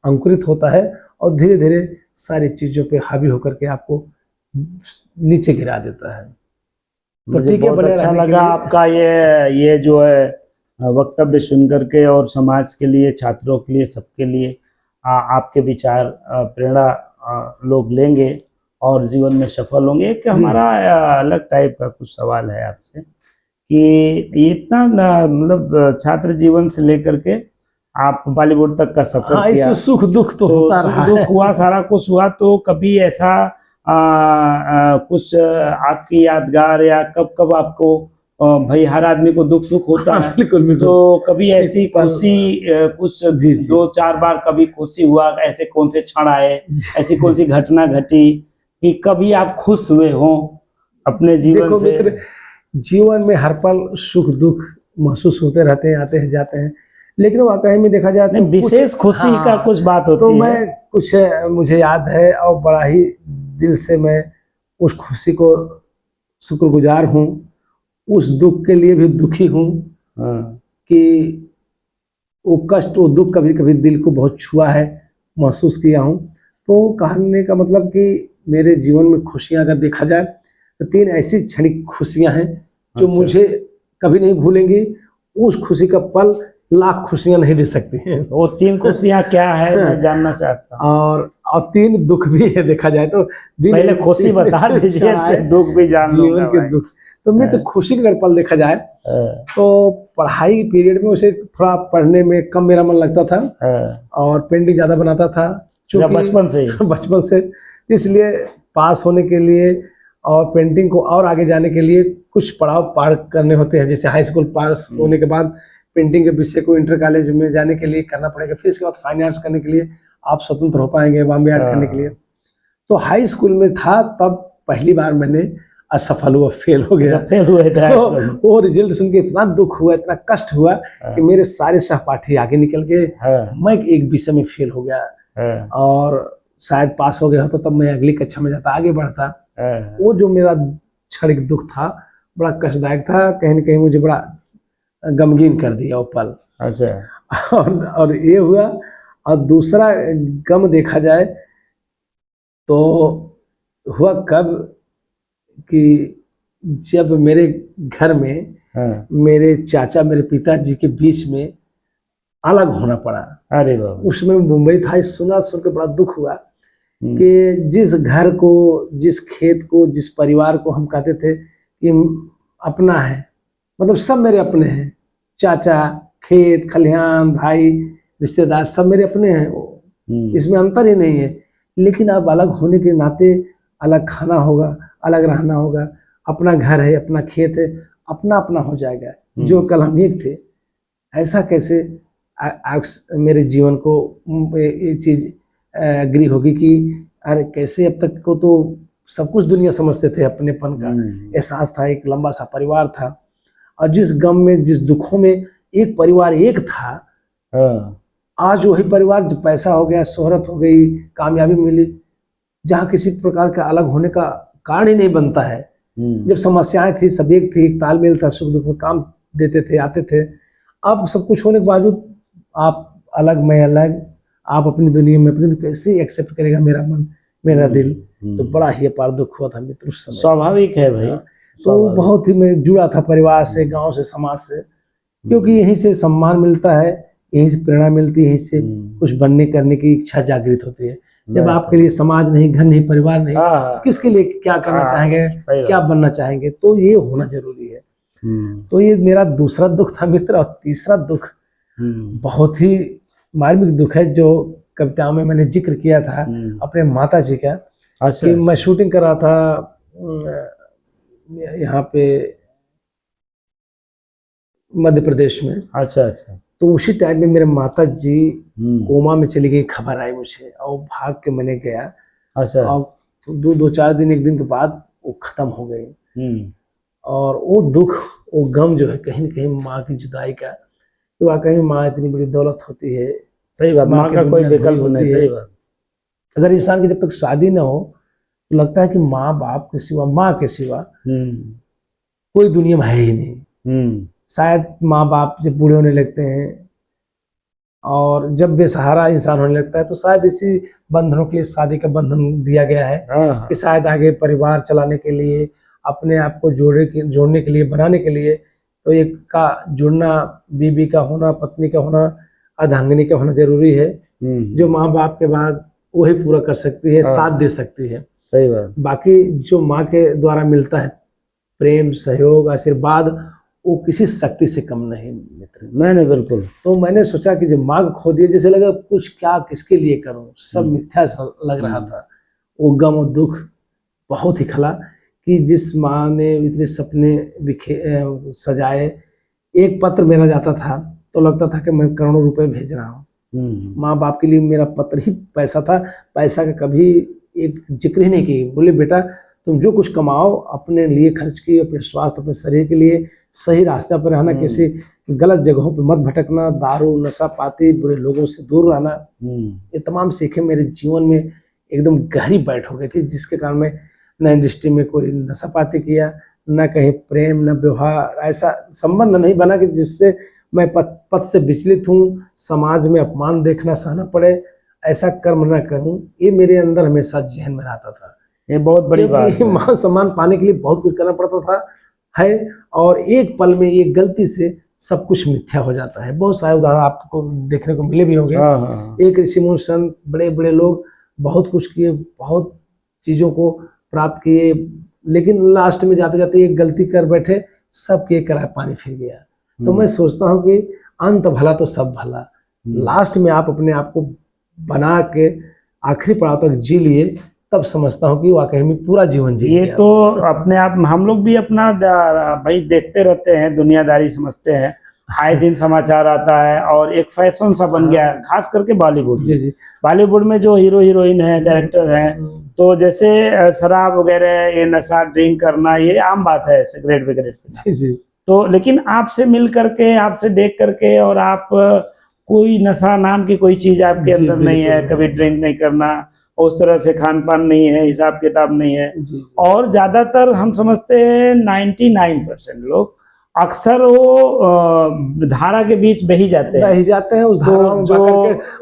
अंकुरित होता है, और धीरे धीरे सारी चीजों पे हावी होकर के आपको नीचे गिरा देता है। तो मुझे ठीक है, बहुत बने अच्छा रहने के लगा लिए। आपका ये जो है वक्तव्य सुन करके, और समाज के लिए, छात्रों के लिए, सबके लिए आपके विचार प्रेरणा लोग लेंगे और जीवन में सफल होंगे। एक हमारा अलग टाइप का कुछ सवाल है आपसे कि ये इतना मतलब छात्र जीवन से लेकर के आप बॉलीवुड तक का सफर हाँ, किया, इसमें सुख दुख तो होता सुख रहा दुख है। हुआ, सारा कुछ हुआ, तो कभी ऐसा कुछ आपकी यादगार, या कब कब आपको भाई हर आदमी को दुख सुख होता है, बिल्कुल बिल्कुल। तो कभी एक ऐसी पल- खुशी कुछ जी जी 2-4 बार कभी खुशी हुआ, ऐसे कौन से क्षण आए, ऐसी कौन सी घटना घटी कि कभी आप खुश हुए हो अपने जीवन देखो से? मित्र, जीवन में हर पल सुख दुख महसूस होते रहते हैं, आते हैं जाते हैं, लेकिन वाकई में देखा जाए नहीं, तो विशेष खुशी का कुछ बात तो होती है। मैं कुछ मुझे याद है, और बड़ा ही दिल से मैं उस खुशी को शुक्रगुजार हूँ, उस दुख के लिए भी दुखी हूँ हाँ, कि वो कष्ट वो दुख कभी कभी दिल को बहुत छुआ है, महसूस किया हूँ। तो कहने का मतलब कि मेरे जीवन में खुशियाँ अगर देखा जाए तो 3 ऐसी क्षणिक खुशियाँ हैं जो अच्छा। मुझे कभी नहीं भूलेंगी। उस खुशी का पल लाख खुशियाँ नहीं दे सकती हैं। वो 3 खुशियाँ क्या है, मैं जानना चाहता हूँ। और 3 दुख भी है देखा जाए तो। दिन पहले एक खुशी 3 में बता से दीजिए, चढ़ाए फिर दुख भी जान जीवन लूंगा के भाई। दुख। तो मित्र, खुशी का अगर पल देखा जाए हाँ, तो पढ़ाई पीरियड में उसे थोड़ा पढ़ने में कम मेरा मन लगता था, हाँ। और पेंटिंग ज़्यादा बनाता था या बचपन से ही? बचपन से। इसलिए पास होने के लिए और पेंटिंग को और आगे जाने के लिए कुछ पड़ाव पार करने होते हैं। जैसे हाई स्कूल पास होने के बाद पेंटिंग के विषय को इंटर कॉलेज में जाने के लिए करना पड़ेगा, फिर इसके बाद फाइन आर्ट्स करने के लिए आप स्वतंत्र हो पाएंगे बॉम्बे आर्ट करने के लिए। तो हाई स्कूल में था तब पहली बार मैंने असफल हुआ, फेल हो गया। फेल हुए थे high तो school में? वो रिजल्ट सुन के इतना दुख हुआ, इतना कष्ट हुआ कि मेरे सारे सहपाठी आगे निकल गए, हाँ, मैं एक विषय में फेल हो गया। हाँ, और शायद पास हो गया होता तब मैं अगली कक्षा में जाता, आगे बढ़ता। हाँ। वो जो मेरा क्षणिक दुख था बड़ा कष्टदायक था, कहीं न कहीं मुझे बड़ा गमगीन कर दिया वो पल। अच्छा। और ये हुआ। और दूसरा गम देखा जाए तो हुआ कब कि जब मेरे घर में हाँ, मेरे चाचा मेरे पिताजी के बीच में अलग होना पड़ा। अरे बाबा। उसमें मुंबई था, इस सुन के बड़ा दुख हुआ हम्म, कि जिस घर को, जिस खेत को, जिस परिवार को हम कहते थे कि अपना है, मतलब सब मेरे अपने हैं, चाचा, खेत खलिहान, भाई, रिश्तेदार सब मेरे अपने हैं, इसमें अंतर ही नहीं है। लेकिन अब अलग होने के नाते अलग खाना होगा, अलग रहना होगा, अपना घर है, अपना खेत है, अपना अपना हो जाएगा। जो कल हम एक थे, ऐसा कैसे मेरे जीवन को ये चीज़ एग्री होगी कि अरे कैसे अब तक को तो सब कुछ दुनिया समझते थे, अपनेपन का एहसास था, एक लंबा सा परिवार था, और जिस गम में, जिस दुखों में एक परिवार एक था, हाँ, आज वही परिवार जब पैसा हो गया, शोहरत हो गई, कामयाबी मिली, जहाँ किसी प्रकार का अलग होने का कारण ही नहीं बनता है। जब समस्याएं थी सब एक थी, एक तालमेल था, सुख दुख में काम देते थे, आते थे। अब सब कुछ होने के बावजूद आप अलग, मैं अलग, आप अपनी दुनिया में अपनी, तो कैसे एक्सेप्ट करेगा मेरा मन, मेरा दिल। तो बड़ा ही अपार दुख हुआ था मित्र उस समय। स्वाभाविक है भाई। तो बहुत ही मैं जुड़ा था परिवार से, गांव से, समाज से, क्योंकि यहीं से सम्मान मिलता है, यहीं से प्रेरणा मिलती है, यहीं से कुछ बनने करने की इच्छा जागृत होती है। जब आपके लिए समाज नहीं, घर नहीं, परिवार नहीं, तो किसके लिए क्या करना चाहेंगे, क्या बनना चाहेंगे, तो ये होना जरूरी है। तो ये मेरा दूसरा दुख था मित्र। और तीसरा दुख बहुत ही मार्मिक दुख है, जो कविताओं में मैंने जिक्र किया था अपने माता जी का। कि मैं शूटिंग कर रहा था यहाँ पे मध्य प्रदेश में। अच्छा अच्छा। तो उसी टाइम में मेरे माता जी कोमा में चली गई, खबर आई मुझे, और भाग के मैंने गया। अच्छा। और तो 2-4 दिन, एक दिन के बाद वो खत्म हो गई। और वो दुख, वो गम जो है कहीं न कहीं माँ की जुदाई का, कि वाकई में माँ इतनी बड़ी दौलत होती है। सही बात, माँ का कोई विकल्प नहीं। सही बात। अगर इंसान की जब तक शादी ना हो तो लगता है कि माँ बाप के सिवा, माँ के सिवा कोई दुनिया में है ही नहीं। शायद माँ बाप जब बूढ़े होने लगते हैं और जब बेसहारा इंसान होने लगता है, तो शायद इसी बंधनों के लिए शादी का बंधन दिया गया है कि शायद आगे परिवार चलाने के लिए, अपने आप को जोड़ने के लिए, बनाने के लिए, तो एक का जुड़ना, बीबी का होना, पत्नी का होना, अर्धांगिनी का होना जरूरी है, जो माँ बाप के बाद वही पूरा कर सकती है, साथ दे सकती है। सही बात। बाकी जो माँ के द्वारा मिलता है प्रेम, सहयोग, आशीर्वाद, वो किसी शक्ति से कम नहीं मित्र। नहीं नहीं बिल्कुल। तो मैंने सोचा कि जब माँ को खो दिया, जैसे लगा कुछ क्या किसके लिए करूं, सब मिथ्या सा लग रहा था। वो गम और दुख बहुत ही खला कि जिस माँ ने इतने सपने सजाए, एक पत्र मेरा जाता था तो लगता था कि मैं करोड़ों रुपए भेज रहा हूँ। माँ बाप के लिए मेरा पत्र ही पैसा था, पैसा का कभी एक जिक्र ही नहीं की। बोले बेटा तुम जो कुछ कमाओ अपने लिए खर्च की, अपने स्वास्थ्य अपने शरीर के लिए सही रास्ते पर रहना, किसी गलत जगहों पर मत भटकना, दारू नशा पाती बुरे लोगों से दूर रहना। ये तमाम सीखें मेरे जीवन में एकदम गहरी बैठ हो गई थी, जिसके कारण मैं न इंडस्ट्री में कोई नशा पाती किया, न कहीं प्रेम न व्यवहार, ऐसा संबंध नहीं बना कि जिससे मैं पथ से विचलित हूँ, समाज में अपमान देखना सहना पड़े, ऐसा कर्म न करूँ। ये मेरे अंदर हमेशा जहन में रहता था। ये बहुत बड़ी बात है। मान सम्मान पाने के लिए बहुत कुछ करना पड़ता था है, और एक पल में ये गलती से सब कुछ मिथ्या हो जाता है। बहुत सारे उदाहरण आपको देखने को मिले भी होंगे। एक ऋषि मुनि संत बड़े बड़े लोग बहुत कुछ किए, बहुत चीजों को प्राप्त किए, लेकिन लास्ट में जाते जाते एक गलती कर बैठे, सब के कराए पानी फिर गया। तो मैं सोचता हूँ कि अंत भला तो सब भला, लास्ट में आप अपने आप को बना के आखिरी पड़ाव तक जी लिए, तब समझता हूँ कि वाकई में पूरा जीवन जी ये तो अपने आप हम लोग भी अपना भाई देखते रहते हैं, दुनियादारी समझते हैं, आए दिन समाचार आता है और एक फैशन सा बन गया है, खास करके बॉलीवुड। जी जी। बॉलीवुड में जो हीरो हीरोइन है, डायरेक्टर हैं, तो जैसे शराब वगैरह, ये नशा ड्रिंक करना ये आम बात है, सिगरेट वगैरह पीना। जी जी। तो लेकिन आपसे मिल करके, आपसे देख करके, और आप कोई नशा नाम की कोई चीज आपके अंदर नहीं है, कभी ड्रिंक नहीं करना, उस तरह से खान पान नहीं है, हिसाब किताब नहीं है। और ज्यादातर हम समझते हैं 99% लोग अक्सर वो धारा के बीच बही जाते हैं, उस धारा में जो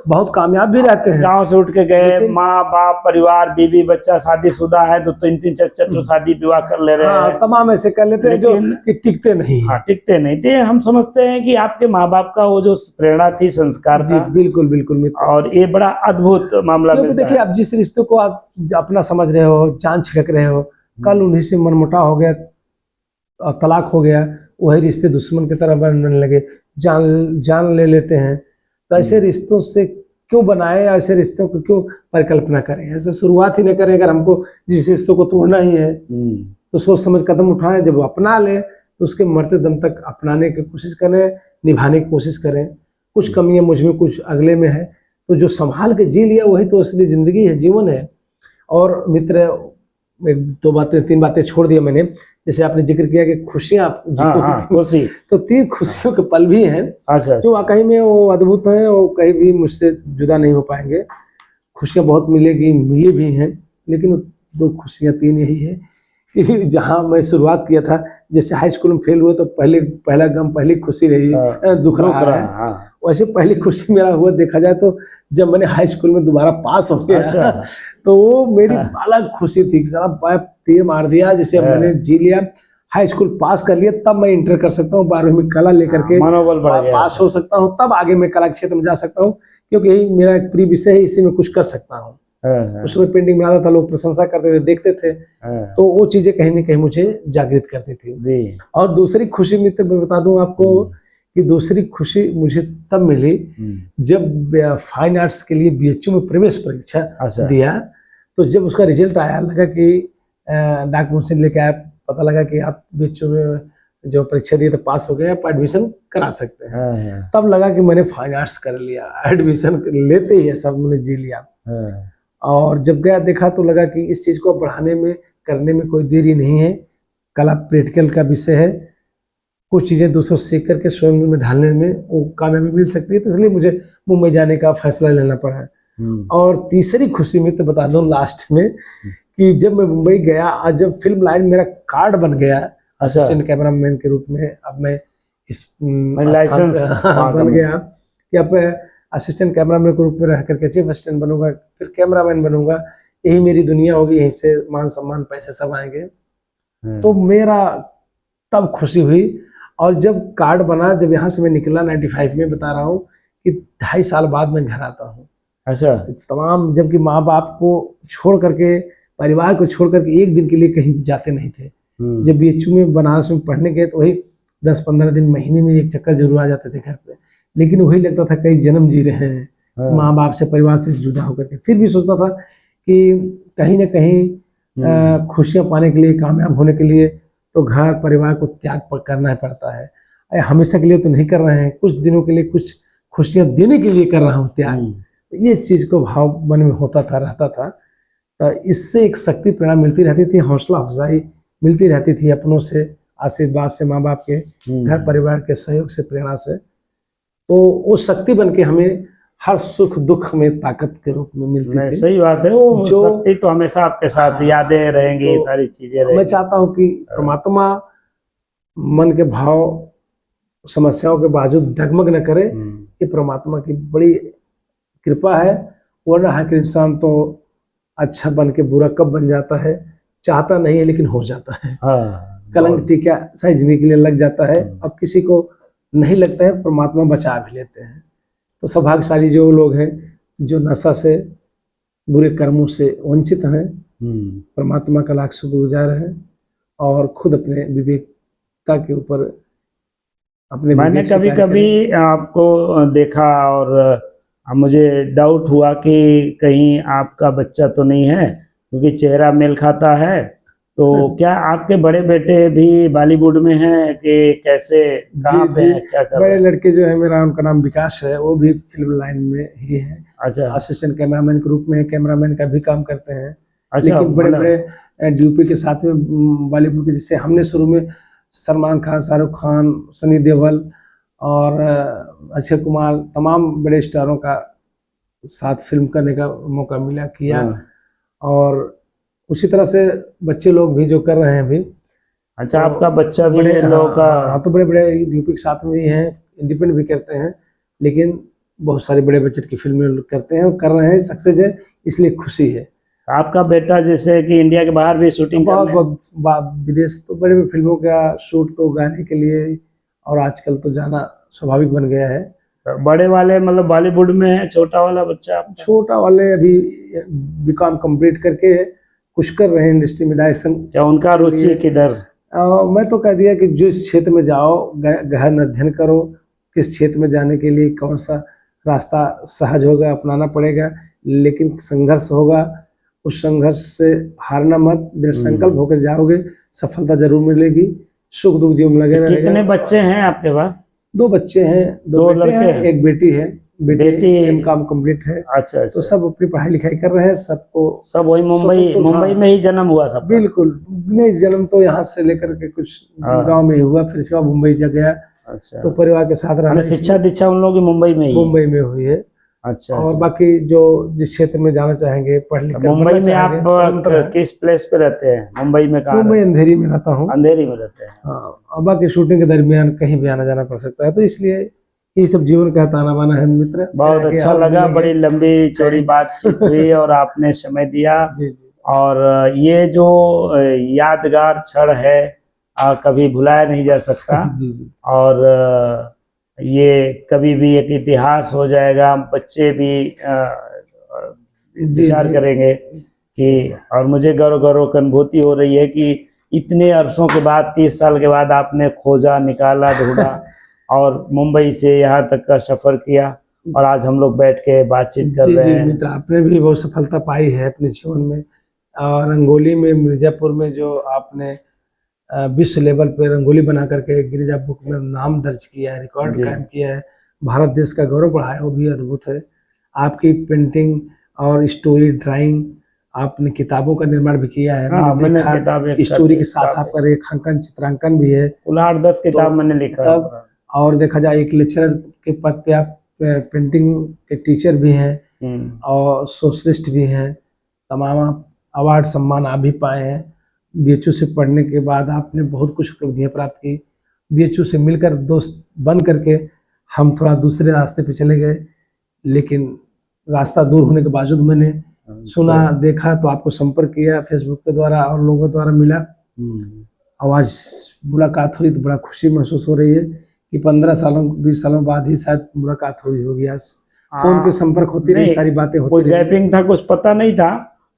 बहुत कामयाब भी रहते हैं। गांव से उठ के गए, माँ बाप परिवार बीवी बच्चा शादीशुदा है तो 3-3 4-4 शादी विवाह कर ले रहे हैं, तमाम ऐसे कर लेते हैं जो कि टिकते नहीं। हाँ, टिकते नहीं थे। हम समझते हैं कि आपके माँ बाप का वो जो प्रेरणा थी, संस्कार था। बिल्कुल बिल्कुल। और ये बड़ा अद्भुत मामला। क्योंकि देखिए आप जिस रिश्ते को आप अपना समझ रहे हो, जान छिड़क रहे हो, कल उन्हीं से मनमुटाव हो गया, तलाक हो गया, वही रिश्ते दुश्मन की तरह बनने लगे, जान ले लेते हैं। तो ऐसे रिश्तों से क्यों बनाए, ऐसे रिश्तों को क्यों परिकल्पना करें, ऐसे शुरुआत ही नहीं करें। अगर हमको जिस रिश्तों को तोड़ना ही है तो सोच समझ कदम उठाएं, जब अपना ले तो उसके मरते दम तक अपनाने की कोशिश करें, निभाने की कोशिश करें। कुछ कमियां मुझ में, कुछ अगले में है, तो जो संभाल के जी लिया वही तो असली जिंदगी है, जीवन है। और मित्र, 2-3 बातें छोड़ दिया मैंने, जैसे आपने जिक्र किया कि खुशियां, खुशी, तो 3 खुशियों के पल भी हैं। अच्छा। जो वाकई में वो अद्भुत हैं, वो कहीं भी मुझसे जुदा नहीं हो पाएंगे। खुशियां बहुत मिली भी हैं, लेकिन 2 खुशियां 3 यही है कि जहाँ मैं शुरुआत किया था, जैसे हाई स्कूल में फेल हुए तो पहला गम, पहली खुशी रही, दुख रहा है। वैसे पहली खुशी मेरा हुआ देखा जाए तो जब मैंने हाई स्कूल में दोबारा पास हो गया, तो वो मेरी अलग खुशी थी। सारा तीर मार दिया, जैसे मैंने जी लिया, हाई स्कूल पास कर लिया, तब मैं इंटर कर सकता हूँ, 12वीं में कला लेकर के मनोबल बढ़ गया, पास हो सकता हूँ, तब आगे मैं कला क्षेत्र में जा सकता हूँ, क्योंकि यही मेरा एक प्रिय विषय है, इसी में कुछ कर सकता हूँ। उसमें पेंटिंग बनाता था, लोग प्रशंसा करते थे, देखते थे, तो वो चीजें कहीं ना कहीं मुझे जागृत करती थी जी। और दूसरी खुशी मित्र मैं बता दूं आपको कि दूसरी खुशी मुझे तब मिली जब फाइन आर्ट्स के लिए बीएचयू में प्रवेश परीक्षा दिया। तो जब उसका रिजल्ट आया, लगा कि डॉक्यूमेंट से लेके आया, पता लगा कि आप बीएचयू में जो परीक्षा दिए तो पास हो गए, आप एडमिशन करा सकते हैं। तब लगा कि मैंने फाइन आर्ट्स कर लिया, एडमिशन लेते ही सब मैंने जी लिया। और जब गया देखा तो लगा कि इस चीज को बढ़ाने में, करने में कोई देरी नहीं है। कला प्रैक्टिकल का विषय है, कुछ चीजें दूसरों सीख करके स्वयं में ढालने में वो कामयाबी मिल सकती है। तो इसलिए मुझे मुंबई जाने का फैसला लेना पड़ा। और तीसरी खुशी में तो बता दूं लास्ट में कि जब मैं मुंबई गया, आज जब फिल्म लाइन मेरा कार्ड बन गया असिस्टेंट कैमरामैन के रूप में, अब मैं इस लाइसेंस बन गया कि अब असिस्टेंट कैमरामैन के रूप में रह करके चीफ असिस्टेंट बनूंगा, फिर कैमरामैन बनूंगा, यही मेरी दुनिया होगी, यहीं से मान सम्मान पैसे सब आएंगे। तो मेरा तब खुशी हुई। और जब कार्ड बना, जब यहाँ से मैं निकला 95 में, बता रहा हूँ कि 2.5 साल बाद मैं घर आता हूँ। अच्छा। तमाम, जबकि माँ बाप को छोड़ करके, परिवार को छोड़ करके एक दिन के लिए कहीं जाते नहीं थे। जब बीएचयू में बनारस में पढ़ने गए तो वही 10-15 दिन महीने में एक चक्कर जरूर आ जाते थे घर पे, लेकिन वही लगता था कई जन्म जी रहे हैं हाँ। माँ बाप से, परिवार से जुदा होकर के। फिर भी सोचता था कि कहीं ना कहीं खुशियां पाने के लिए, कामयाब होने के लिए तो घर परिवार को त्याग करना ही पड़ता है। हमेशा के लिए तो नहीं कर रहे हैं, कुछ दिनों के लिए कुछ खुशियां देने के लिए कर रहा हूँ त्याग। ये चीज को भाव मन में होता था, रहता था। तो इससे एक शक्ति प्रेरणा मिलती रहती थी, हौसला अफजाई मिलती रहती थी अपनों से, आशीर्वाद से, माँ बाप के, घर परिवार के सहयोग से, प्रेरणा से। तो वो शक्ति बन के हमें हर सुख दुख में ताकत के रूप में मिलती थी। सही बात है, वो शक्ति तो हमेशा आपके साथ, यादें रहेंगी, तो सारी चीजें रहेंगी। मैं चाहता हूँ कि परमात्मा मन के भाव समस्याओं के बावजूद डगमग न करे, ये परमात्मा की बड़ी कृपा है। वरना हर इंसान तो अच्छा बन के बुरा कब बन जाता है, चाहता नहीं है लेकिन हो जाता है। कलंक टीका सही जिंदगी के लिए लग जाता है, अब किसी को नहीं लगता है, परमात्मा बचा भी लेते हैं। तो सौभाग्यशाली जो लोग हैं जो नशा से, बुरे कर्मों से वंचित हैं, परमात्मा का लाख शुक्रगुजार है और खुद अपने विवेकता के ऊपर अपने मैंने कभी कभी आपको देखा और मुझे डाउट हुआ कि कहीं आपका बच्चा तो नहीं है, क्योंकि चेहरा मेल खाता है। तो क्या आपके बड़े बेटे भी बॉलीवुड में हैं कि कैसे, कहाँ पे हैं, क्या कर रहे हैं? बड़े लड़के जो है मेरा, उनका नाम विकास है, वो भी फिल्म लाइन में ही है। अच्छा। असिस्टेंट कैमरामैन के रूप में कैमरामैन का भी काम करते हैं। अच्छा, लेकिन बड़े बड़े डीओपी के साथ में बॉलीवुड के, जैसे हमने शुरू में सलमान खान, शाहरुख खान, सनी देओल और अक्षय कुमार, तमाम बड़े स्टारों का साथ फिल्म करने का मौका मिला, किया। और उसी तरह से बच्चे लोग भी जो कर रहे हैं अभी। अच्छा, तो आपका बच्चा भी बड़े लोगों का? हाँ, तो बड़े बड़े यूपी के साथ में भी हैं, इंडिपेंडेंट भी करते हैं, लेकिन बहुत सारे बड़े बजट की फिल्में करते हैं और कर रहे हैं, सक्सेस है, इसलिए खुशी है। आपका बेटा जैसे कि इंडिया के बाहर भी शूटिंग बहुत विदेश, तो बड़े बड़े फिल्मों का शूट तो गाने के लिए और आजकल तो जाना स्वाभाविक बन गया है। बड़े वाले मतलब बॉलीवुड में है, छोटा वाला बच्चा? छोटा वाले अभी बीकॉम कंप्लीट करके कुछ कर रहे हैं इंडस्ट्री में, डायरेक्शन। क्या उनका रुचि किधर? मैं तो कह दिया कि जिस क्षेत्र में जाओ, गहन अध्ययन करो, किस क्षेत्र में जाने के लिए कौन सा रास्ता सहज होगा, अपनाना पड़ेगा, लेकिन संघर्ष होगा। उस संघर्ष से हारना मत, दृढ़ संकल्प होकर जाओगे, सफलता जरूर मिलेगी। सुख दुख जीवन लगे रहेगा। कितने बच्चे हैं आपके पास? 2 बच्चे हैं, 2 लड़के हैं, एक बेटी है। बेटी एमकॉम कंप्लीट है। अच्छा। तो सब अपनी पढ़ाई लिखाई कर रहे हैं, सबको सब वही मुंबई में ही जन्म हुआ सब? बिल्कुल नहीं, जन्म तो यहाँ से लेकर के कुछ गांव में ही हुआ, फिर इसके बाद मुंबई जा गया। अच्छा। तो परिवार के साथ रहना, शिक्षा दीक्षा उन लोगों की मुंबई में हुई है। अच्छा। और बाकी जो जिस क्षेत्र में जाना चाहेंगे, पढ़ लिख कर मुंबई में आप किस प्लेस पे रहते हैं? मुंबई में कहाँ? मुंबई अंधेरी में रहता हूँ। अंधेरी में रहते हैं? हाँ, और बाकी शूटिंग के दरमियान कहीं भी आना जाना पड़ सकता है, तो इसलिए ये सब जीवन का ताना बाना है। मित्र, बहुत अच्छा लगा, बड़ी लंबी चौड़ी बातचीत हुई और आपने समय दिया। जी। और ये जो यादगार क्षण है कभी भुलाया नहीं जा सकता। जी। और ये कभी भी एक इतिहास हो जाएगा, बच्चे भी विचार करेंगे कि, और मुझे गौरव की अनुभूति हो रही है कि इतने अरसों के बाद, 30 साल के बाद आपने खोजा, निकाला, ढूंढा और मुंबई से यहाँ तक का सफर किया और आज हम लोग बैठ के बातचीत कर रहे हैं। मित्र, आपने भी बहुत सफलता पाई है अपने जीवन में। और रंगोली में, मिर्जापुर में जो आपने विश्व लेवल पे रंगोली बना करके गिरिजा बुक में नाम दर्ज किया है, रिकॉर्ड कायम किया है, भारत देश का गौरव बढ़ाया है, वो भी अद्भुत है। आपकी पेंटिंग और स्टोरी ड्राइंग, आपने किताबों का निर्माण भी किया है। मैंने देखा, स्टोरी के साथ आपका रेखांकन, चित्रांकन भी है। 8-10 किताब मैंने लिखा। और देखा जाए एक लेक्चरर के पद पे आप पेंटिंग के टीचर भी हैं और सोशलिस्ट भी हैं। तमाम अवार्ड सम्मान आप भी पाए हैं। बीएचयू से पढ़ने के बाद आपने बहुत कुछ उपलब्धियां प्राप्त की। बीएचयू से मिलकर दोस्त बन करके हम थोड़ा दूसरे रास्ते पे चले गए, लेकिन रास्ता दूर होने के बावजूद मैंने सुना, देखा, तो आपको संपर्क किया फेसबुक के द्वारा और लोगों द्वारा मिला। और आज मुलाकात हुई तो बड़ा खुशी महसूस हो रही है कि 15 सालों 20 सालों बाद ही शायद मुलाकात हुई होगी। आज फोन पे संपर्क होती रही, सारी बातें होती रही। गैपिंग था, कुछ पता नहीं था।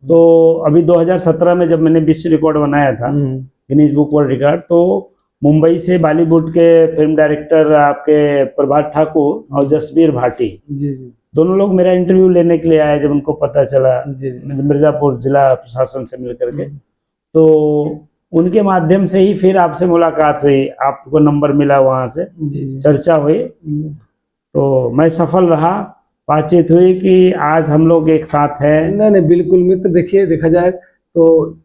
तो अभी 2017 में जब मैंने विश्व रिकॉर्ड बनाया था गिनीज बुक वर्ल्ड रिकॉर्ड, तो मुंबई से बॉलीवुड के फिल्म डायरेक्टर आपके प्रभात ठाकुर और जसबीर भाटी, जी जी दोनों लोग मेरा इंटरव्यू लेने के लिए आए जब उनको पता चला, जी जी मिर्जापुर जिला प्रशासन से मिल करके। तो उनके माध्यम से ही फिर आपसे मुलाकात हुई, आपको नंबर मिला, वहाँ से जी जी चर्चा हुई, जी। तो मैं सफल रहा, बातचीत हुई कि आज हम लोग एक साथ हैं। नहीं नहीं बिल्कुल मित्र, देखिए देखा जाए तो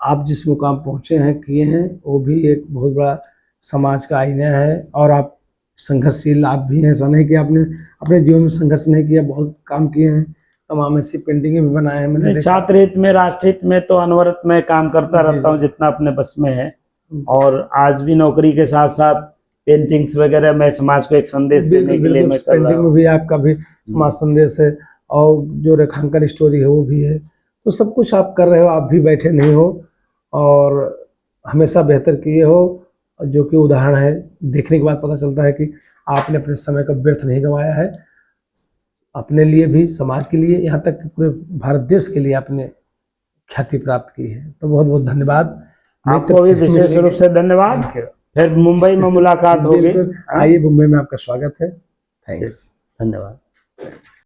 आप जिस मुकाम पहुंचे हैं किए हैं वो भी एक बहुत बड़ा समाज का आईना है, और आप संघर्षशील आप भी हैं। ऐसा नहीं कि आपने अपने जीवन में संघर्ष नहीं किया, बहुत काम किए हैं, तमाम ऐसी पेंटिंगें भी बनाए हैं मैंने देखा। छात्र हित में, राष्ट्र हित में तो अनवरत मैं काम करता जी, रहता हूँ जी। जितना अपने बस में है। और आज भी नौकरी के साथ साथ पेंटिंग्स वगैरह मैं समाज को एक संदेश देने के लिए मैं कर रहा पेंटिंग में हूँ। भी आपका भी समाज संदेश है, और जो रेखांकन स्टोरी है वो भी है, तो सब कुछ आप कर रहे हो, आप भी बैठे नहीं हो और हमेशा बेहतर किए हो, जो कि उदाहरण है। देखने के बाद पता चलता है कि आपने अपने समय का व्यर्थ नहीं गंवाया है, अपने लिए भी, समाज के लिए, यहाँ तक कि पूरे भारत देश के लिए आपने ख्याति प्राप्त की है। तो बहुत बहुत धन्यवाद। आपको भी विशेष रूप से धन्यवाद। Thank you। फिर मुंबई में मुलाकात होगी। बिल्कुल, आइए, मुंबई में आपका स्वागत है। थैंक्स। धन्यवाद।